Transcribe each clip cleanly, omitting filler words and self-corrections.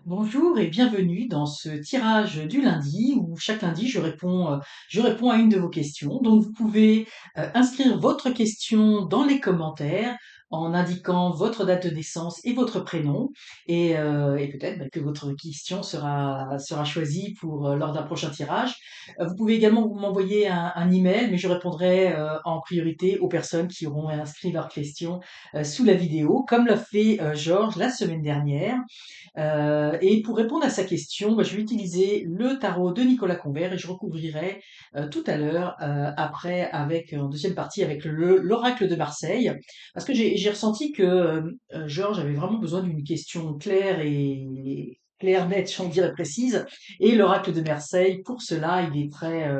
Bonjour et bienvenue dans ce tirage du lundi où chaque lundi je réponds à une de vos questions. Donc vous pouvez inscrire votre question dans les commentaires en indiquant votre date de naissance et votre prénom et peut-être que votre question sera choisie pour lors d'un prochain tirage. Vous pouvez également m'envoyer un email, mais je répondrai en priorité aux personnes qui auront inscrit leur question sous la vidéo, comme l'a fait Georges la semaine dernière. Et pour répondre à sa question, je vais utiliser le tarot de Nicolas Convert et je recouvrirai tout à l'heure, après, avec en deuxième partie, avec l'oracle de Marseille, parce que j'ai ressenti que Georges avait vraiment besoin d'une question claire, nette, je dirais précise, et l'oracle de Marseille, pour cela, il est très,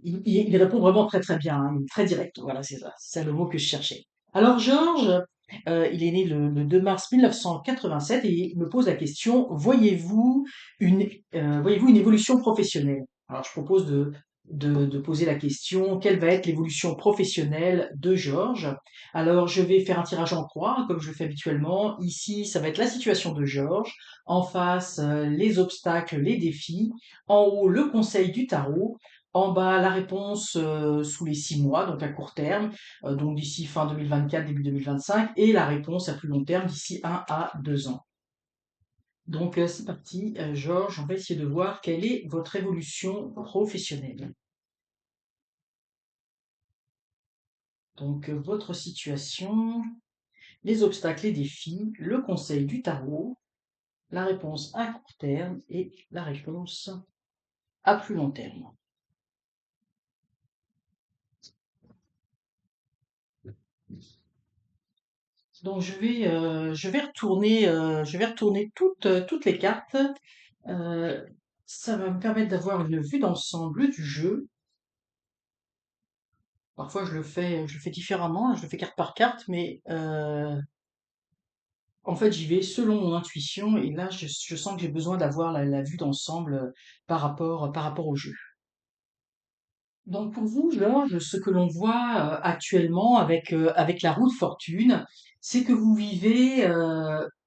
il répond vraiment très très bien, hein, très direct. Voilà, c'est ça, c'est le mot que je cherchais. Alors Georges, il est né le 2 mars 1987 et il me pose la question, voyez-vous une évolution professionnelle? Alors je propose de poser la question, quelle va être l'évolution professionnelle de Georges? Alors je vais faire un tirage en croix, hein, comme je le fais habituellement. Ici, ça va être la situation de Georges. En face, les obstacles, les défis. En haut, le conseil du tarot. En bas, la réponse sous les 6 mois, donc à court terme, donc d'ici fin 2024, début 2025, et la réponse à plus long terme d'ici 1 à 2 ans. Donc c'est parti, Georges, on va essayer de voir quelle est votre évolution professionnelle. Donc votre situation, les obstacles et défis, le conseil du tarot, la réponse à court terme et la réponse à plus long terme. Donc je vais retourner toutes les cartes. Euh, Ça va me permettre d'avoir une vue d'ensemble du jeu. Parfois je le fais différemment, je le fais carte par carte, mais en fait j'y vais selon mon intuition et là je sens que j'ai besoin d'avoir la vue d'ensemble par rapport au jeu. Donc pour vous, Georges, ce que l'on voit actuellement avec la roue de fortune, c'est que vous vivez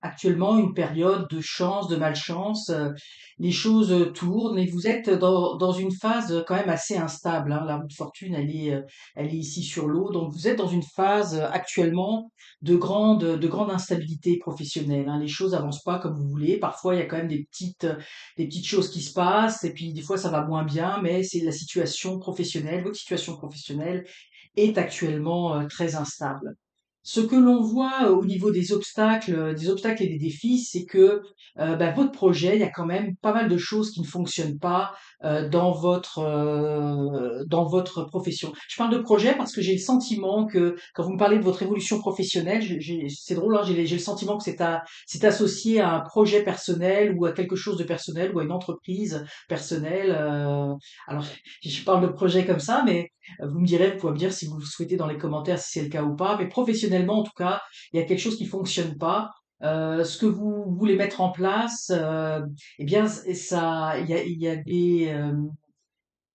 actuellement une période de chance, de malchance. Les choses tournent et vous êtes dans une phase quand même assez instable, hein. La roue de fortune, elle est ici sur l'eau, donc vous êtes dans une phase actuellement de grande instabilité professionnelle, hein. Les choses avancent pas comme vous voulez. Parfois, il y a quand même des petites choses qui se passent et puis des fois ça va moins bien, mais c'est la situation professionnelle, votre situation professionnelle est actuellement très instable. Ce que l'on voit au niveau des obstacles et des défis, c'est que votre projet, il y a quand même pas mal de choses qui ne fonctionnent pas dans votre profession. Je parle de projet parce que j'ai le sentiment que quand vous me parlez de votre évolution professionnelle, c'est drôle, hein, j'ai le sentiment que c'est associé à un projet personnel ou à quelque chose de personnel ou à une entreprise personnelle. Alors, je parle de projet comme ça, mais vous me direz, vous pouvez me dire si vous le souhaitez dans les commentaires si c'est le cas ou pas. Mais professionnellement, en tout cas, il y a quelque chose qui fonctionne pas. Ce que vous voulez mettre en place, eh bien, il y a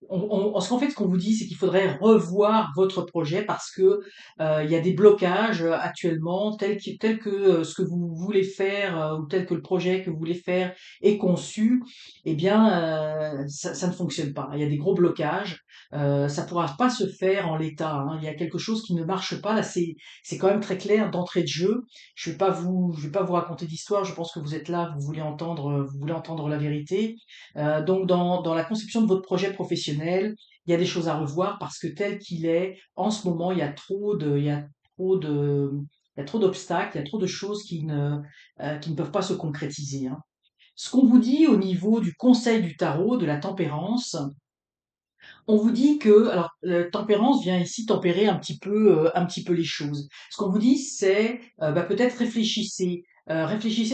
ce qu'en fait, ce qu'on vous dit, c'est qu'il faudrait revoir votre projet parce que il y a des blocages actuellement, tel que ce que vous voulez faire ou tel que le projet que vous voulez faire est conçu, eh bien, ça ne fonctionne pas. Il y a des gros blocages. Ça pourra pas se faire en l'état, hein. Il y a quelque chose qui ne marche pas. Là, c'est quand même très clair d'entrée de jeu. Je vais pas vous raconter d'histoire. Je pense que vous êtes là, vous voulez entendre la vérité. Donc dans la conception de votre projet professionnel, il y a des choses à revoir parce que tel qu'il est, en ce moment, trop de, il y a trop d'obstacles, il y a trop de choses qui ne peuvent pas se concrétiser, hein. Ce qu'on vous dit au niveau du conseil du tarot, de la tempérance, on vous dit que, alors, tempérance vient ici tempérer un petit peu les choses. Ce qu'on vous dit, c'est, peut-être réfléchissez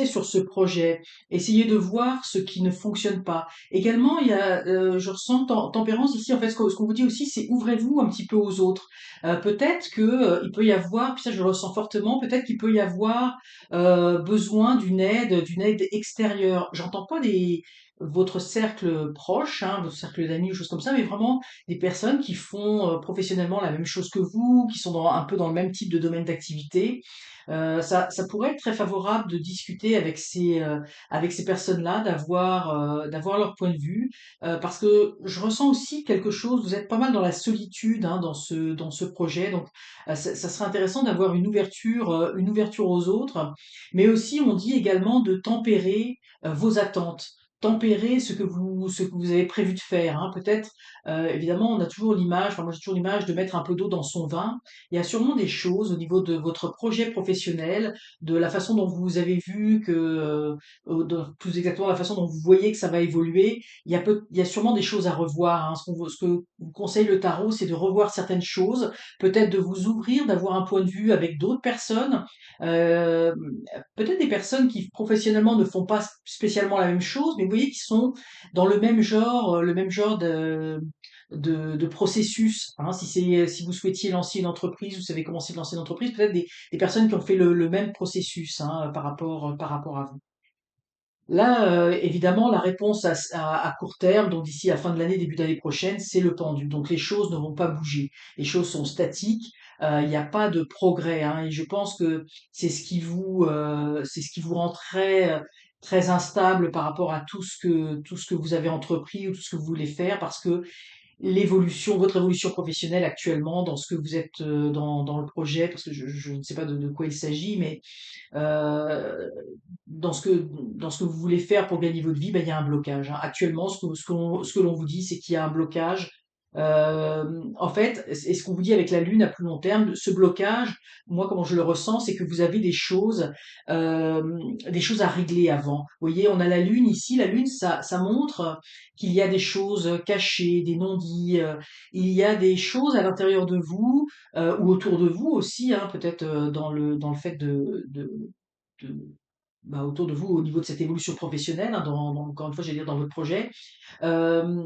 sur ce projet, essayez de voir ce qui ne fonctionne pas. Également, je ressens tempérance ici. En fait, ce qu'on vous dit aussi, c'est ouvrez-vous un petit peu aux autres. Peut-être que il peut y avoir, puis ça je le ressens fortement, peut-être qu'il peut y avoir besoin d'une aide extérieure. J'entends pas votre cercle proche, hein, votre cercle d'amis ou choses comme ça, mais vraiment des personnes qui font professionnellement la même chose que vous, qui sont un peu dans le même type de domaine d'activité. Ça pourrait être très favorable de discuter avec ces personnes-là, d'avoir leur point de vue, parce que je ressens aussi quelque chose. Vous êtes pas mal dans la solitude, hein, dans ce projet, donc ça serait intéressant d'avoir une ouverture aux autres, mais aussi on dit également de tempérer vos attentes. Tempérer ce que vous avez prévu de faire, hein. Peut-être, évidemment, on a toujours l'image, enfin moi j'ai toujours l'image de mettre un peu d'eau dans son vin. Il y a sûrement des choses au niveau de votre projet professionnel, de la façon dont vous avez vu plus exactement la façon dont vous voyez que ça va évoluer. Il y a sûrement des choses à revoir, hein. Ce que vous conseille le tarot, c'est de revoir certaines choses, peut-être de vous ouvrir, d'avoir un point de vue avec d'autres personnes, euh, peut-être des personnes qui professionnellement ne font pas spécialement la même chose, mais vous voyez qui sont dans le même genre de processus, hein. Si vous souhaitiez lancer une entreprise, vous savez comment c'est de lancer une entreprise, peut-être des personnes qui ont fait le même processus, hein, par rapport à vous. Là, évidemment, la réponse à court terme, donc d'ici la fin de l'année, début d'année prochaine, c'est le pendu. Donc les choses ne vont pas bouger. Les choses sont statiques. Il n'y a pas de progrès, hein. Et je pense que c'est ce qui vous rend très instable par rapport à tout ce que vous avez entrepris ou tout ce que vous voulez faire, parce que votre évolution professionnelle actuellement, dans ce que vous êtes dans le projet, parce que je ne sais pas de quoi il s'agit, mais euh, dans dans ce que vous voulez faire pour gagner votre vie, ben, il y a un blocage, hein. Actuellement, ce que l'on vous dit, c'est qu'il y a un blocage. En fait, et ce qu'on vous dit avec la Lune à plus long terme, ce blocage, moi, comment je le ressens, c'est que vous avez euh, des choses à régler avant. Vous voyez, on a la Lune ici. La Lune, ça montre qu'il y a des choses cachées, des non-dits. Il y a des choses à l'intérieur de vous ou autour de vous aussi, hein, peut-être dans le fait de autour de vous au niveau de cette évolution professionnelle, hein, encore une fois, j'allais dire dans votre projet. Euh,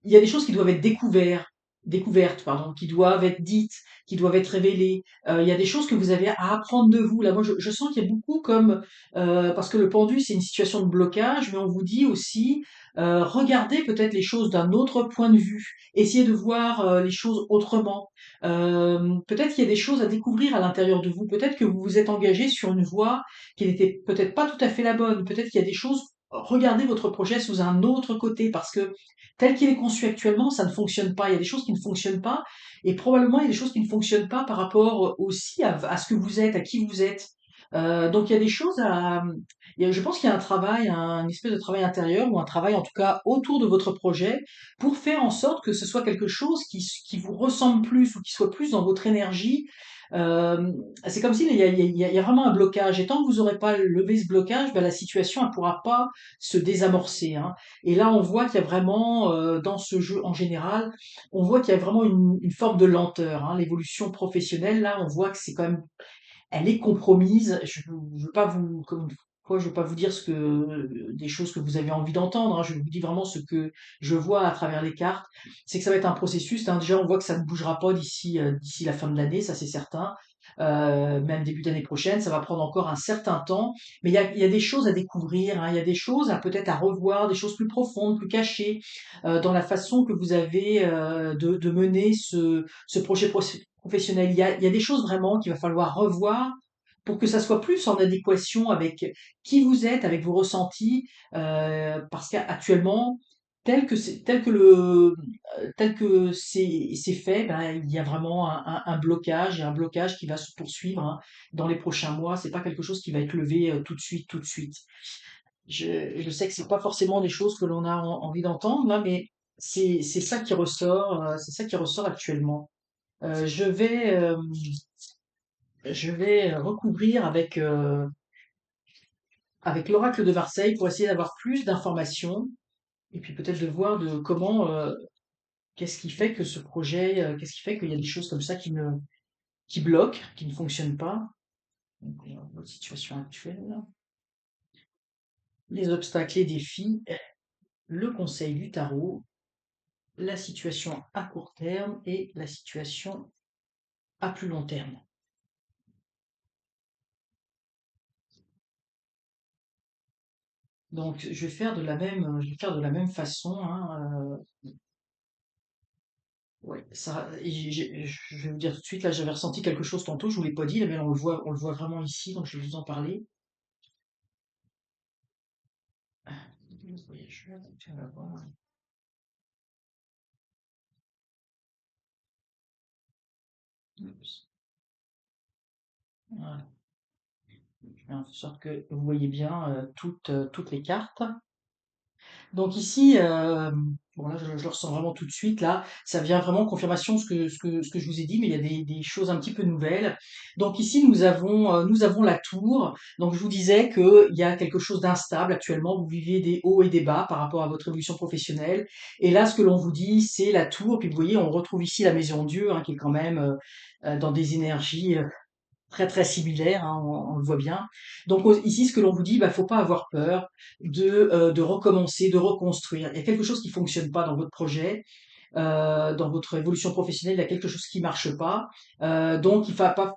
il y a des choses qui doivent être découvertes, pardon, qui doivent être dites, qui doivent être révélées. Il y a des choses que vous avez à apprendre de vous. Là, moi, je sens qu'il y a beaucoup parce que le pendu, c'est une situation de blocage, mais on vous dit aussi, regardez peut-être les choses d'un autre point de vue, essayez de voir les choses autrement. Peut-être qu'il y a des choses à découvrir à l'intérieur de vous. Peut-être que vous vous êtes engagé sur une voie qui n'était peut-être pas tout à fait la bonne. Peut-être qu'il y a des choses. Regardez votre projet sous un autre côté, parce que tel qu'il est conçu actuellement, ça ne fonctionne pas. Il y a des choses qui ne fonctionnent pas, et probablement il y a des choses qui ne fonctionnent pas par rapport aussi à ce que vous êtes, à qui vous êtes. Donc il y a des choses je pense qu'il y a un travail, une espèce de travail intérieur, ou un travail en tout cas autour de votre projet, pour faire en sorte que ce soit quelque chose qui vous ressemble plus, ou qui soit plus dans votre énergie. Euh, c'est comme s'il il y a vraiment un blocage, et tant que vous n'aurez pas levé ce blocage, ben, la situation ne pourra pas se désamorcer, hein. Et là, on voit qu'il y a vraiment, dans ce jeu en général, on voit qu'il y a vraiment une forme de lenteur, hein. L'évolution professionnelle, là, on voit que c'est quand même, elle est compromise. Je veux pas vous, comme une fois, je veux pas vous dire des choses que vous avez envie d'entendre, hein. Je vous dis vraiment ce que je vois à travers les cartes. C'est que ça va être un processus, hein. Déjà, on voit que ça ne bougera pas d'ici la fin de l'année, ça c'est certain. Même début d'année prochaine, ça va prendre encore un certain temps, mais il y a des choses à découvrir, hein. Il y a des choses peut-être à revoir, des choses plus profondes, plus cachées, dans la façon que vous avez de mener ce projet professionnel. Il y a des choses vraiment qu'il va falloir revoir pour que ça soit plus en adéquation avec qui vous êtes, avec vos ressentis, parce qu'actuellement, tel que c'est fait, ben, il y a vraiment un blocage, et un blocage qui va se poursuivre, hein, dans les prochains mois. C'est pas quelque chose qui va être levé tout de suite, tout de suite. Je sais que c'est pas forcément des choses que l'on a envie d'entendre là, mais c'est ça qui ressort, c'est ça qui ressort actuellement. Euh, je vais euh, je vais recouvrir avec l'oracle de Marseille pour essayer d'avoir plus d'informations, et puis peut-être de voir de comment qu'est-ce qui fait que ce projet, qu'est-ce qui fait qu'il y a des choses comme ça qui bloquent, qui ne fonctionnent pas. Donc, votre situation actuelle, les obstacles, les défis, le conseil du tarot, la situation à court terme et la situation à plus long terme. Donc je vais faire de la même, je vais faire de la même façon, hein, ouais, ça, je vais vous dire tout de suite, là, j'avais ressenti quelque chose tantôt, je vous l'ai pas dit, mais on le voit vraiment ici, donc je vais vous en parler. Le voyageur, tu vas voir. Oups. Voilà. Je vais en sorte que vous voyez bien toutes les cartes. Donc ici, bon là je le ressens vraiment tout de suite, là, ça vient vraiment en confirmation ce que je vous ai dit, mais il y a des choses un petit peu nouvelles. Donc ici nous avons la tour. Donc je vous disais qu'il y a quelque chose d'instable actuellement, vous vivez des hauts et des bas par rapport à votre évolution professionnelle. Et là ce que l'on vous dit, c'est la tour. Puis vous voyez, on retrouve ici la maison Dieu, hein, qui est quand même dans des énergies très très similaire, hein, on le voit bien. Donc ici, ce que l'on vous dit, bah, faut pas avoir peur de recommencer, de reconstruire. Il y a quelque chose qui fonctionne pas dans votre projet, dans votre évolution professionnelle, il y a quelque chose qui marche pas. Donc il va pas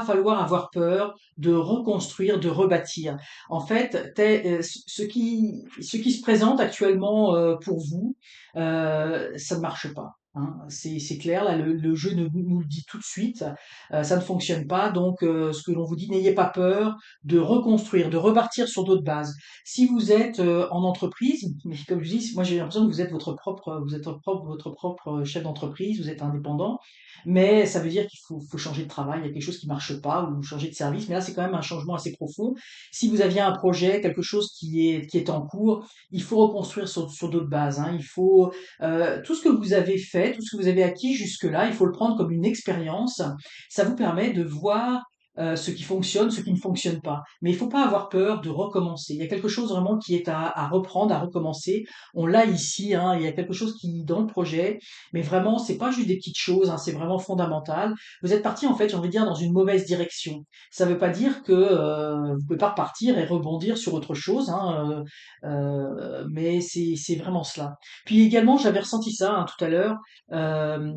falloir avoir peur de reconstruire, de rebâtir. En fait, ce qui se présente actuellement pour vous, ça ne marche pas. Hein. C'est clair, là, le jeu nous le dit tout de suite, ça ne fonctionne pas. Donc, ce que l'on vous dit, n'ayez pas peur de reconstruire, de repartir sur d'autres bases. Si vous êtes en entreprise, mais comme je dis, moi j'ai l'impression que vous êtes votre propre chef d'entreprise, vous êtes indépendant, mais ça veut dire faut changer de travail, il y a quelque chose qui marche pas ou changer de service. Mais là, c'est quand même un changement assez profond. Si vous aviez un projet, quelque chose qui est en cours, il faut reconstruire sur d'autres bases. Hein. Il faut tout ce que vous avez fait, tout ce que vous avez acquis jusque-là, il faut le prendre comme une expérience. Ça vous permet de voir ce qui fonctionne, ce qui ne fonctionne pas. Mais il ne faut pas avoir peur de recommencer. Il y a quelque chose vraiment qui est à reprendre, à recommencer. On l'a ici, hein, il y a quelque chose qui dans le projet, mais vraiment, c'est pas juste des petites choses, hein, c'est vraiment fondamental. Vous êtes parti en fait, j'ai envie de dire, dans une mauvaise direction. Ça ne veut pas dire que vous pouvez pas repartir et rebondir sur autre chose, hein, mais c'est vraiment cela. Puis également, j'avais ressenti ça hein, tout à l'heure. Euh,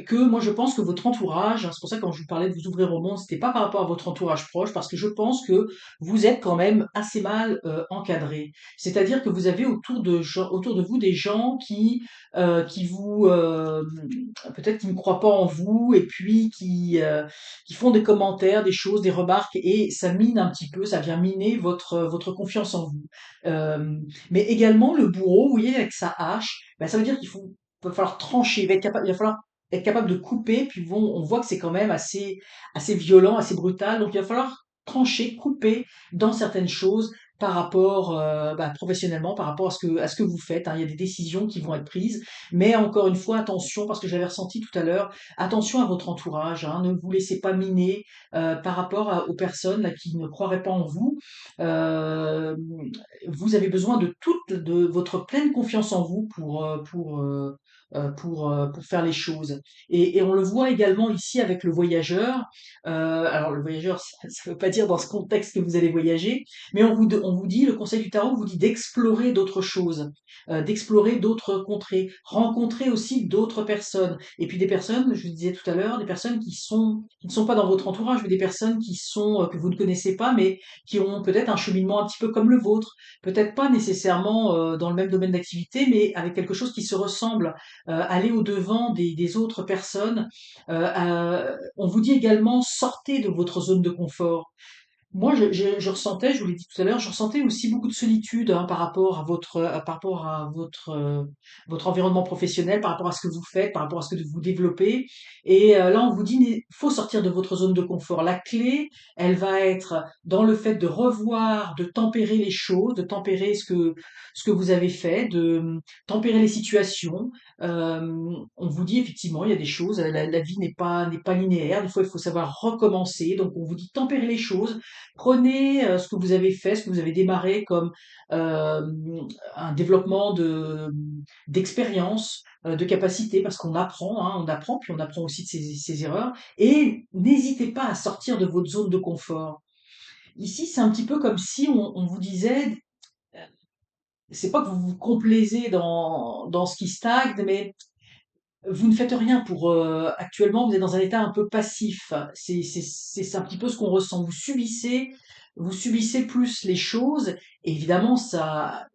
que moi je pense que votre entourage, hein, c'est pour ça que quand je vous parlais de vous ouvrir au monde, c'était pas par rapport à votre entourage proche, parce que je pense que vous êtes quand même assez mal encadré. C'est-à-dire que vous avez autour de vous des gens qui vous peut-être qui ne croient pas en vous et puis qui font des commentaires, des choses, des remarques et ça mine un petit peu, ça vient miner votre confiance en vous. Euh, mais également le bourreau, vous voyez, avec sa hache, ben, ça veut dire va falloir trancher, il va falloir être capable de couper, puis bon, on voit que c'est quand même assez violent, assez brutal, donc il va falloir trancher, couper dans certaines choses par rapport bah, professionnellement, par rapport à ce que vous faites. Hein. Il y a des décisions qui vont être prises, mais encore une fois, attention, parce que j'avais ressenti tout à l'heure, attention à votre entourage, hein, ne vous laissez pas miner par rapport aux personnes là, qui ne croiraient pas en vous. Euh, vous avez besoin de votre pleine confiance en vous pour faire les choses. Et on le voit également ici avec le voyageur. Alors le voyageur, ça ne veut pas dire dans ce contexte que vous allez voyager, mais on vous dit, le conseil du tarot vous dit d'explorer d'autres choses, d'explorer d'autres contrées, rencontrer aussi d'autres personnes. Et puis des personnes, je vous disais tout à l'heure, des personnes qui ne sont pas dans votre entourage, mais des personnes qui sont que vous ne connaissez pas, mais qui ont peut-être un cheminement un petit peu comme le vôtre, peut-être pas nécessairement dans le même domaine d'activité, mais avec quelque chose qui se ressemble, aller au-devant des autres personnes. On vous dit également, sortez de votre zone de confort. Moi, je ressentais, je vous l'ai dit tout à l'heure, je ressentais aussi beaucoup de solitude hein, par rapport à votre environnement professionnel, par rapport à ce que vous faites, par rapport à ce que vous développez. Et là, on vous dit, il faut sortir de votre zone de confort. La clé, elle va être dans le fait de revoir, de tempérer les choses, de tempérer ce que vous avez fait, de tempérer les situations. On vous dit effectivement, il y a des choses, la vie n'est pas linéaire. Des fois, il faut savoir recommencer. Donc, on vous dit tempérer les choses. Prenez ce que vous avez fait, ce que vous avez démarré comme euh, un développement d'expérience, de capacité, parce qu'on apprend, hein, on apprend, puis on apprend aussi de ses erreurs. Et n'hésitez pas à sortir de votre zone de confort. Ici, c'est un petit peu comme si on vous disait, c'est pas que vous vous complaisez dans ce qui stagne, mais Vous ne faites rien pour, actuellement, vous êtes dans un état un peu passif. C'est un petit peu ce qu'on ressent. Vous subissez plus les choses. Et évidemment, ça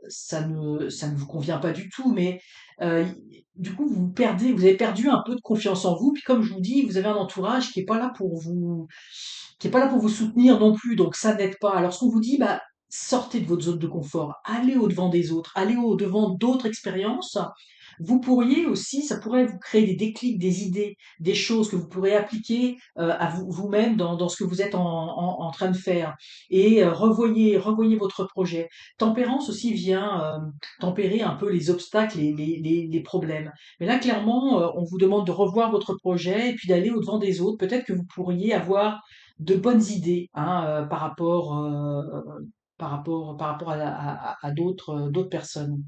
ne vous convient pas du tout, mais du coup, vous avez perdu un peu de confiance en vous. Puis comme je vous dis, vous avez un entourage qui est pas là pour vous soutenir non plus. Donc ça n'aide pas. Alors ce qu'on vous dit, bah, sortez de votre zone de confort, allez au-devant des autres, allez au-devant d'autres expériences. Vous pourriez aussi, ça pourrait vous créer des déclics, des idées, des choses que vous pourrez appliquer à vous-même dans ce que vous êtes en train de faire. Et revoyez votre projet. Tempérance aussi vient tempérer un peu les obstacles, les problèmes. Mais là, clairement, on vous demande de revoir votre projet et puis d'aller au-devant des autres. Peut-être que vous pourriez avoir de bonnes idées hein, par rapport à d'autres personnes.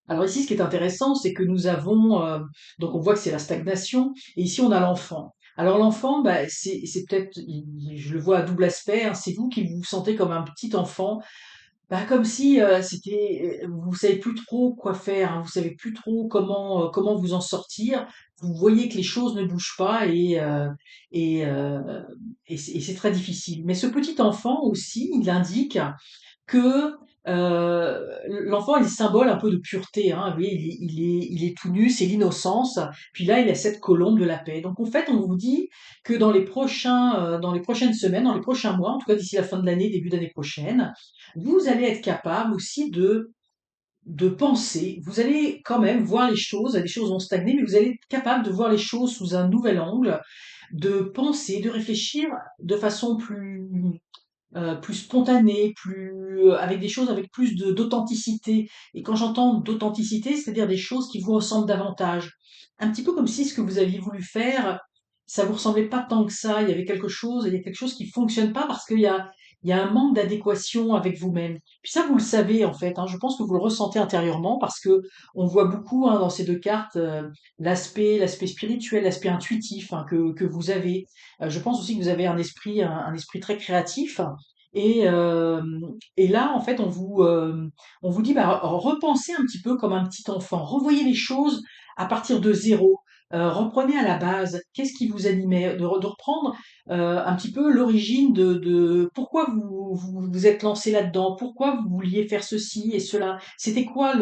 Alors ici, ce qui est intéressant, c'est que nous avons, donc on voit que c'est la stagnation, et ici on a l'enfant. Alors l'enfant, bah, c'est peut-être, je le vois à double aspect, hein, c'est vous qui vous sentez comme un petit enfant, bah, comme si vous savez plus trop quoi faire, hein, vous savez plus trop comment vous en sortir. Vous voyez que les choses ne bougent pas et, euh, et c'est très difficile. Mais ce petit enfant aussi, il indique que l'enfant est le symbole un peu de pureté. Hein. Vous voyez, il est tout nu, c'est l'innocence. Puis là, il a cette colombe de la paix. Donc en fait, on vous dit que dans les prochaines semaines, dans les prochains mois, en tout cas d'ici la fin de l'année, début d'année prochaine, vous allez être capable aussi de penser. Vous allez quand même voir les choses vont stagner, mais vous allez être capable de voir les choses sous un nouvel angle, de penser, de réfléchir de façon plus spontané, avec des choses avec plus d'authenticité. Et quand j'entends d'authenticité, c'est-à-dire des choses qui vous ressemblent davantage. Un petit peu comme si ce que vous aviez voulu faire, ça vous ressemblait pas tant que ça. Il y a quelque chose qui fonctionne pas parce il y a un manque d'adéquation avec vous-même. Puis ça, vous le savez en fait. Hein, je pense que vous le ressentez intérieurement parce que on voit beaucoup hein, dans ces deux cartes l'aspect spirituel, l'aspect intuitif hein, que vous avez. Je pense aussi que vous avez un esprit très créatif. Et, euh, et là, en fait, on vous dit, bah, repensez un petit peu comme un petit enfant. Revoyez les choses à partir de zéro. Reprenez à la base. Qu'est-ce qui vous animait? De reprendre un petit peu l'origine de pourquoi vous êtes lancé là-dedans, pourquoi vous vouliez faire ceci et cela. C'était quoi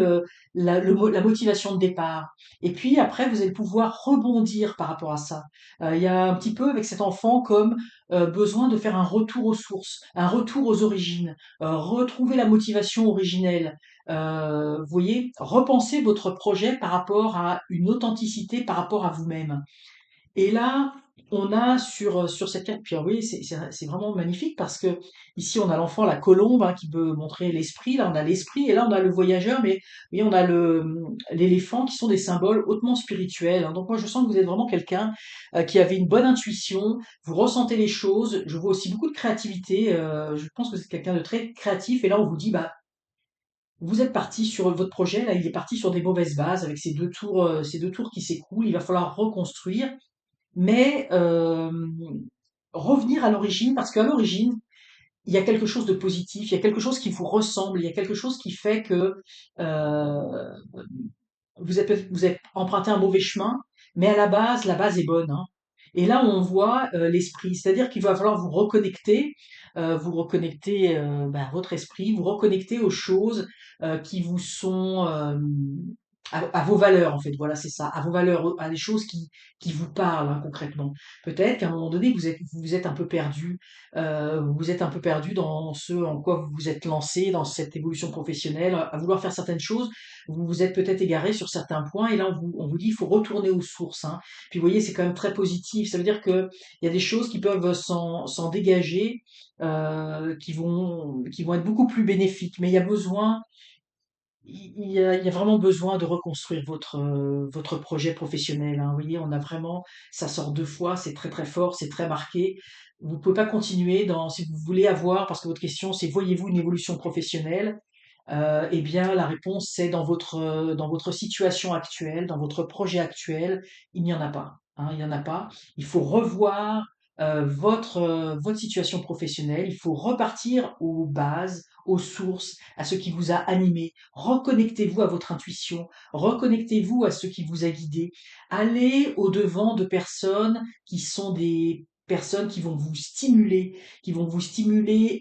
la motivation de départ? Et puis après, vous allez pouvoir rebondir par rapport à ça. Il y a un petit peu avec cet enfant comme besoin de faire un retour aux sources, un retour aux origines, retrouver la motivation originelle. Vous voyez, repenser votre projet par rapport à une authenticité, par rapport à vous-même. Et là, on a sur cette carte, puis oui, c'est vraiment magnifique parce que ici on a l'enfant, la colombe hein, qui peut montrer l'esprit, là on a l'esprit et là on a le voyageur, mais oui, on a l'éléphant qui sont des symboles hautement spirituels. Hein. Donc moi je sens que vous êtes vraiment quelqu'un qui avait une bonne intuition, vous ressentez les choses, je vois aussi beaucoup de créativité, je pense que c'est quelqu'un de très créatif et là on vous dit bah vous êtes parti sur votre projet, là il est parti sur des mauvaises bases avec ces deux tours qui s'écroulent, il va falloir reconstruire mais revenir à l'origine, parce qu'à l'origine, il y a quelque chose de positif, il y a quelque chose qui vous ressemble, il y a quelque chose qui fait que euh, vous êtes emprunté un mauvais chemin, mais à la base est bonne. Hein. Et là, on voit l'esprit, c'est-à-dire qu'il va falloir vous reconnecter à votre esprit, vous reconnecter aux choses qui vous sont à vos valeurs en fait. Voilà, c'est ça, à vos valeurs, à des choses qui vous parlent hein, concrètement. Peut-être qu'à un moment donné, vous êtes un peu perdu, vous êtes un peu perdu dans ce en quoi vous vous êtes lancé dans cette évolution professionnelle, à vouloir faire certaines choses vous vous êtes peut-être égaré sur certains points et là on vous dit il faut retourner aux sources. Hein. Puis vous voyez c'est quand même très positif. Ça veut dire que il y a des choses qui peuvent s'en dégager, qui vont être beaucoup plus bénéfiques. Mais il y a besoin, il y a vraiment besoin de reconstruire votre projet professionnel. Hein. Vous voyez on a vraiment ça sort deux fois, c'est très très fort, c'est très marqué. Vous pouvez pas continuer dans si vous voulez avoir parce que votre question c'est voyez-vous une évolution professionnelle eh bien, la réponse, c'est dans votre situation actuelle, dans votre projet actuel, il n'y en a pas. Hein, il n'y en a pas. Il faut revoir votre situation professionnelle. Il faut repartir aux bases, aux sources, à ce qui vous a animé. Reconnectez-vous à votre intuition, reconnectez-vous à ce qui vous a guidé. Allez au-devant de personnes qui sont des personnes qui vont vous stimuler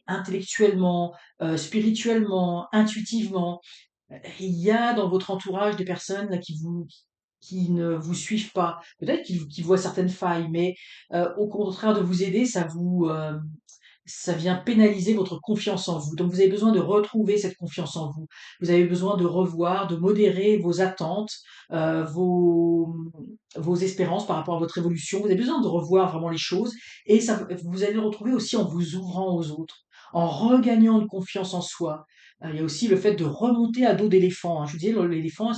intellectuellement, spirituellement, intuitivement. Il y a dans votre entourage des personnes là qui ne vous suivent pas. Peut-être qu'ils voient certaines failles, mais au contraire de vous aider, ça vient pénaliser votre confiance en vous. Donc vous avez besoin de retrouver cette confiance en vous. Vous avez besoin de revoir, de modérer vos attentes, vos espérances par rapport à votre évolution. Vous avez besoin de revoir vraiment les choses et ça, vous allez le retrouver aussi en vous ouvrant aux autres, en regagnant une confiance en soi. Il y a aussi le fait de remonter à dos d'éléphant, hein. Je vous disais, l'éléphant,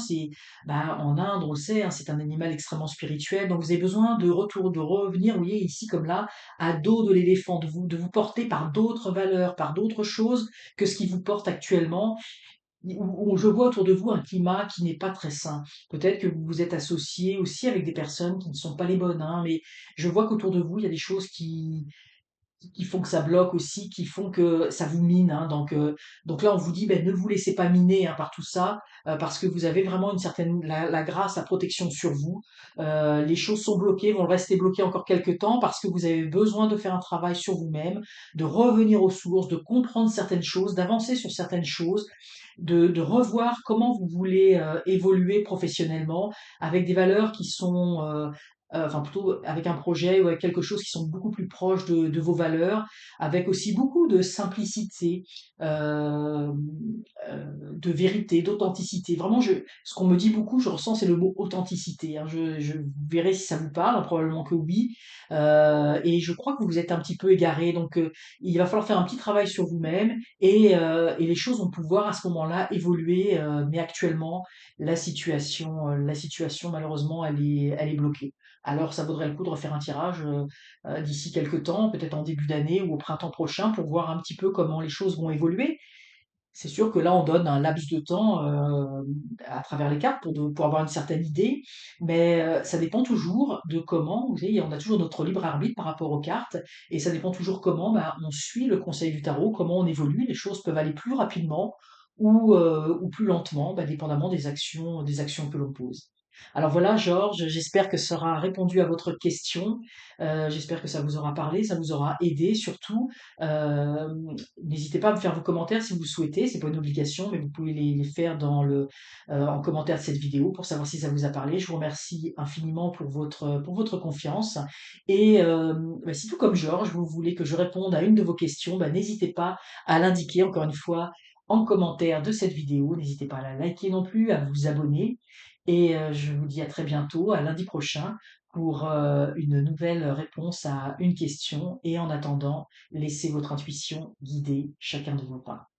en Inde, on le sait, hein, c'est un animal extrêmement spirituel. Donc vous avez besoin de revenir, vous voyez, ici comme là, à dos de l'éléphant, de vous porter par d'autres valeurs, par d'autres choses que ce qui vous porte actuellement. Où je vois autour de vous un climat qui n'est pas très sain. Peut-être que vous vous êtes associé aussi avec des personnes qui ne sont pas les bonnes, hein, mais je vois qu'autour de vous, il y a des choses qui font que ça bloque aussi, qui font que ça vous mine, hein. Donc là, on vous dit, ben, ne vous laissez pas miner, hein, par tout ça, parce que vous avez vraiment une certaine la grâce, la protection sur vous. Les choses sont bloquées, vont rester bloquées encore quelques temps parce que vous avez besoin de faire un travail sur vous-même, de revenir aux sources, de comprendre certaines choses, d'avancer sur certaines choses, de revoir comment vous voulez évoluer professionnellement avec des valeurs qui sont enfin plutôt avec un projet ou avec quelque chose qui sont beaucoup plus proches de vos valeurs, avec aussi beaucoup de simplicité, euh, de vérité, d'authenticité. Vraiment, ce qu'on me dit beaucoup, je ressens, c'est le mot authenticité, hein. Je verrai si ça vous parle, hein, probablement que oui. Et je crois que vous êtes un petit peu égaré, donc il va falloir faire un petit travail sur vous-même et les choses vont pouvoir à ce moment-là évoluer. Mais actuellement, la situation malheureusement, elle est bloquée. Alors ça vaudrait le coup de refaire un tirage d'ici quelques temps, peut-être en début d'année ou au printemps prochain, pour voir un petit peu comment les choses vont évoluer. C'est sûr que là, on donne un laps de temps à travers les cartes pour avoir une certaine idée, mais ça dépend toujours de comment, vous savez, on a toujours notre libre arbitre par rapport aux cartes, et ça dépend toujours comment on suit le conseil du tarot, comment on évolue. Les choses peuvent aller plus rapidement ou plus lentement, dépendamment des actions que l'on pose. Alors voilà, Georges, j'espère que ça aura répondu à votre question. J'espère que ça vous aura parlé, ça vous aura aidé surtout. Euh, N'hésitez pas à me faire vos commentaires si vous le souhaitez, c'est pas une obligation, mais vous pouvez les faire en commentaire de cette vidéo pour savoir si ça vous a parlé. Je vous remercie infiniment pour votre confiance. Et si tout comme Georges, vous voulez que je réponde à une de vos questions, n'hésitez pas à l'indiquer encore une fois en commentaire de cette vidéo. N'hésitez pas à la liker non plus, à vous abonner. Et je vous dis à très bientôt, à lundi prochain, pour une nouvelle réponse à une question. Et en attendant, laissez votre intuition guider chacun de vos pas.